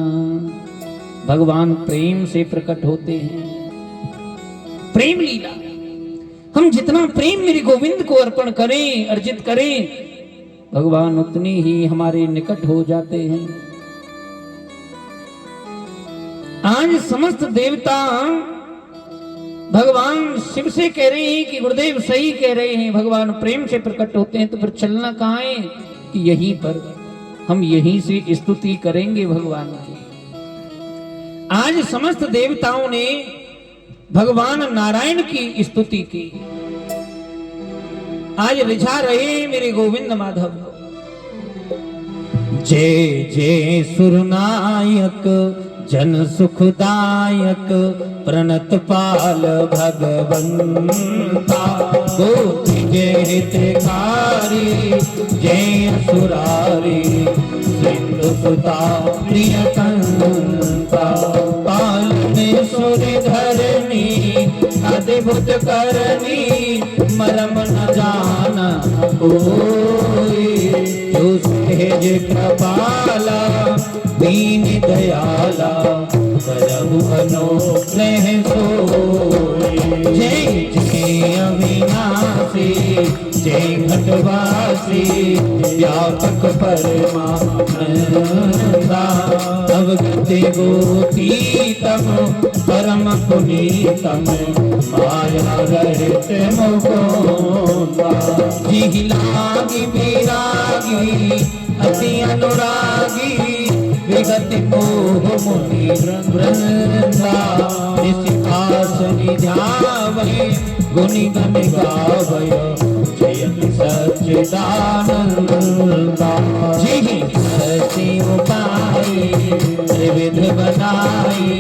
भगवान प्रेम से प्रकट होते हैं। प्रेम लीला, हम जितना प्रेम मेरे गोविंद को अर्पण करें, अर्जित करें, भगवान उतनी ही हमारे निकट हो जाते हैं। आज समस्त देवता भगवान शिव से कह रहे हैं कि गुरुदेव सही कह रहे हैं, भगवान प्रेम से प्रकट होते हैं। तो फिर चलना कहां है कि यहीं पर, हम यहीं से स्तुति करेंगे भगवान की। आज समस्त देवताओं ने भगवान नारायण की स्तुति की। आज रिझा रहे मेरे गोविंद माधव को। जय जय सुरनायक जन सुखदायक प्रणत पाल भगवंता, गोति जय हितकारी जय असुरारी सिंधु सुता प्रियकंता, पालने सुर धरनी अद्भुत करनी मरम न जाना कोई, जो सहज कृपाला दीन दयाला करहु अनुग्रह सोई। जय जय अविनाशी जय घटवासी व्यापक परमानंदा, अवगति गोतीतम परम पुनीतम माया रहित मुकुंदा, जिहि लागी विरागी अति अनुरागी विगत मोह मुनि वृंदा, निशिकासनि ध्यावै गुनि गण गावै जयति सच्चिदानंदा, जिहि सति उपाय त्रिविध बनाई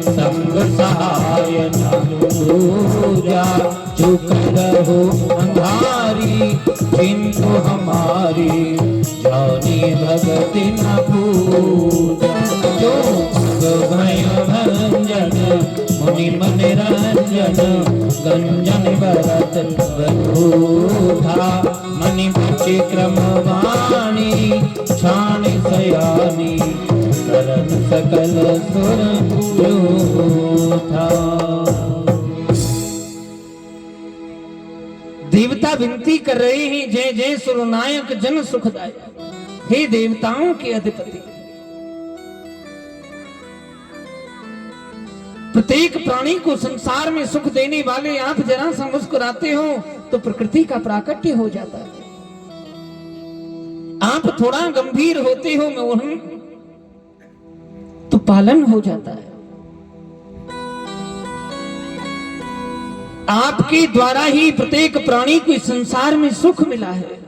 संग सहाय दूजा, चुक रहो अंधारी किंतु हमारी जानी भगति न पूजा, जो भय भंजन मुनि मन रंजन गंजन भरत बधूधा, मणि बचे क्रम वाणी छाण सयानी शरण सकल सुर था। देवता विनती कर रहे हैं, जय जय सुरनायक जन सुखदायक, हे देवताओं के अधिपति, प्रत्येक प्राणी को संसार में सुख देने वाले आप जरा सा मुस्कुराते हो तो प्रकृति का प्राकट्य हो जाता है। आप थोड़ा गंभीर होते हो, पालन हो जाता है। आपके द्वारा ही प्रत्येक प्राणी को इस संसार में सुख मिला है।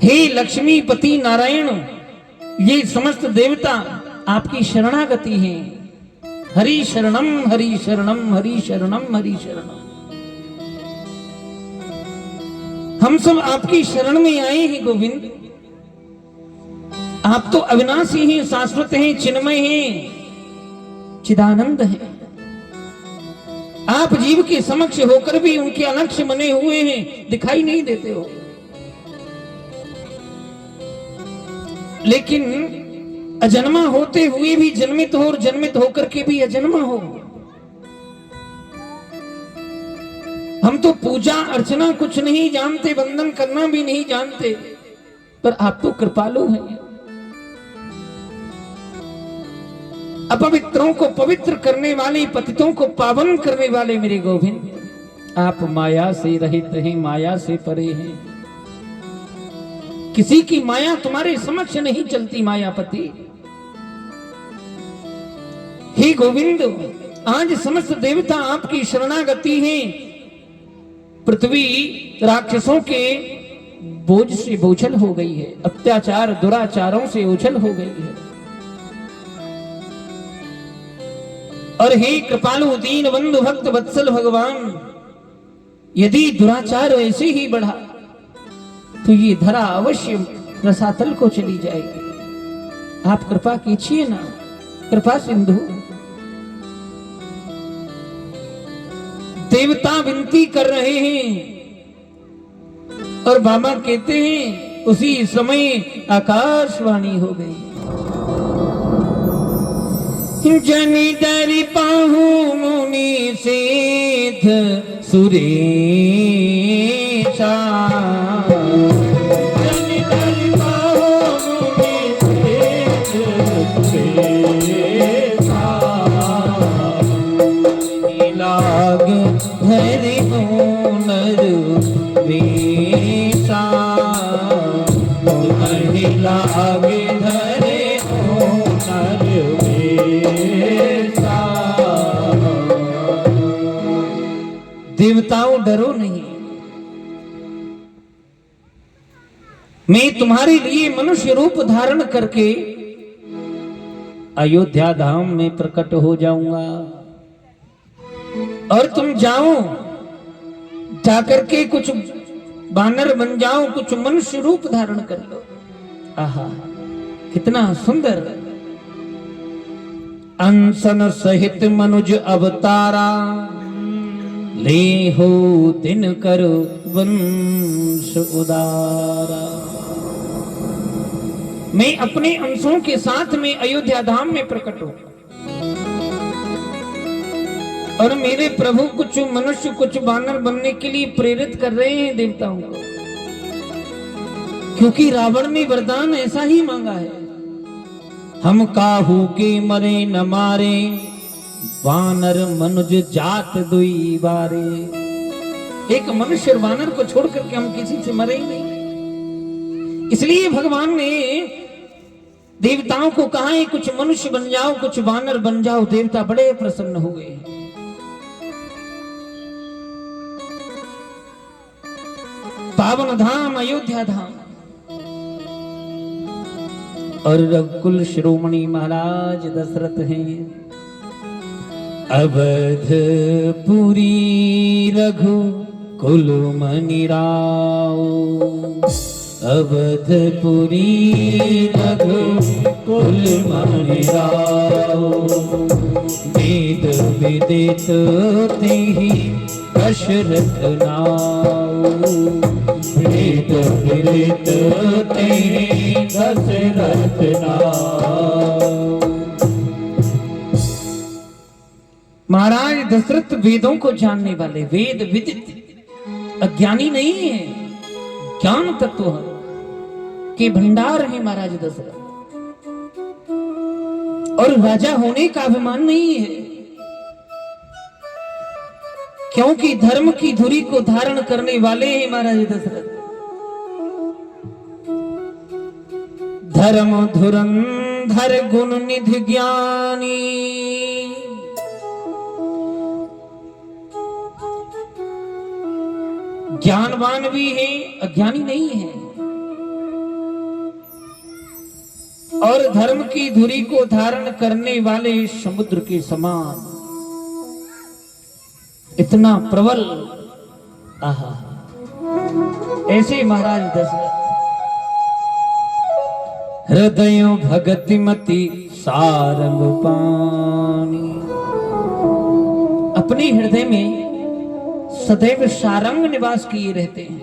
हे लक्ष्मीपति नारायण, ये समस्त देवता आपकी शरणागति हैं। हरि शरणम हरि शरणम हरि शरणम हरि शरणम। हम सब आपकी शरण में आए हैं गोविंद। आप तो अविनाशी हैं, शाश्वत हैं, चिन्मय हैं, चिदानंद हैं। आप जीव के समक्ष होकर भी उनके अलक्ष्य बने हुए हैं, दिखाई नहीं देते हो। लेकिन अजन्मा होते हुए भी जन्मित हो और जन्मित होकर के भी अजन्मा हो। हम तो पूजा अर्चना कुछ नहीं जानते, वंदन करना भी नहीं जानते, पर आप तो कृपालु हैं। अपवित्रों को पवित्र करने वाले, पतितों को पावन करने वाले मेरे गोविंद, आप माया से रहित हैं, माया से परे हैं। किसी की माया तुम्हारे समक्ष नहीं चलती मायापति। हे गोविंद, आज समस्त देवता आपकी शरणागति हैं। पृथ्वी राक्षसों के बोझ से बोझल हो गई है, अत्याचार दुराचारों से ओझल हो गई है। और हे कृपालु दीन बंधु भक्त वत्सल भगवान, यदि दुराचार ऐसे ही बढ़ा तो ये धरा अवश्य रसातल को चली जाएगी। आप कृपा कीजिए ना, कृपा सिंधु। देवता विनती कर रहे हैं और बाबा कहते हैं उसी समय आकाशवाणी हो गई। जनि डरि पाहु मुनि सेठ सुरेशा, जनि डरि पाहु मुनि सेठ सुरेशा, लाग धरि नर वेशा, लाग धरे नर वेशा। देवताओं डरो नहीं, मैं तुम्हारे लिए मनुष्य रूप धारण करके अयोध्या धाम में प्रकट हो जाऊंगा और तुम जाओ, जाकर के कुछ बानर बन जाओ, कुछ मनुष्य रूप धारण कर लो। आहा, कितना सुंदर। अंसन सहित मनुज अवतारा, ले हो दिन कर वंश उदारा। मैं अपने अंशों के साथ में अयोध्या धाम में प्रकट हूं और मेरे प्रभु कुछ मनुष्य कुछ बानर बनने के लिए प्रेरित कर रहे हैं देवताओं को, क्योंकि रावण ने वरदान ऐसा ही मांगा है, हम काहू के मरे न मारे, वानर मनुज जात दुई बारे। एक मनुष्य और वानर को छोड़ करके हम किसी से मरे ही नहीं। इसलिए भगवान ने देवताओं को कहा है कुछ मनुष्य बन जाओ, कुछ वानर बन जाओ। देवता बड़े प्रसन्न हुए। पावन धाम अयोध्या धाम और रघुकुल शिरोमणि महाराज दशरथ हैं। अवधपुरी रघु कुल मनि राव, अवधपुरी रघु कुल मनि राव। वेद विदित तेहि दशरथ नाव, वेद विदित तेहि दशरथ नाव। महाराज दशरथ वेदों को जानने वाले, वेद विदित, अज्ञानी नहीं है, ज्ञान तत्व के भंडार है महाराज दशरथ। और राजा होने का अभिमान नहीं है, क्योंकि धर्म की धुरी को धारण करने वाले हैं महाराज दशरथ। धर्म धुरंधर धर गुण निधि ज्ञानी ज्ञानवान भी है अज्ञानी नहीं है और धर्म की धुरी को धारण करने वाले समुद्र के समान इतना प्रबल आहा ऐसे महाराज दशरथ हृदयों भगति मति सारंग पानी अपने हृदय में सदैव सारंग निवास किए रहते हैं।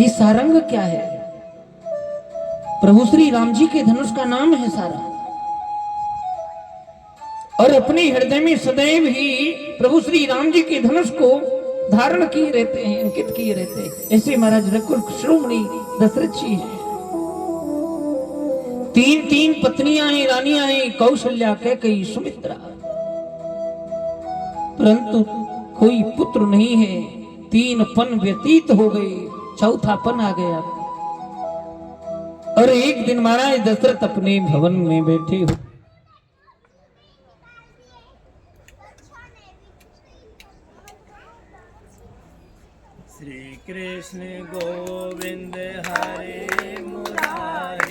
ये सारंग क्या है? प्रभु श्री राम जी के धनुष का नाम है सारंग और अपने हृदय में सदैव ही प्रभु श्री राम जी के धनुष को धारण किए रहते हैं, अंकित किए रहते हैं। ऐसे महाराज रघुकुल श्रोमणी दशरथ जी हैं। तीन तीन पत्नियां हैं, रानियां हैं, कौशल्या, कैकेयी, सुमित्रा, परंतु कोई पुत्र नहीं है। तीन पन व्यतीत हो गए, चौथा पन आ गया। और एक दिन महाराज दशरथ अपने भवन में बैठे हो, श्री कृष्ण गोविंद हरे मुरारी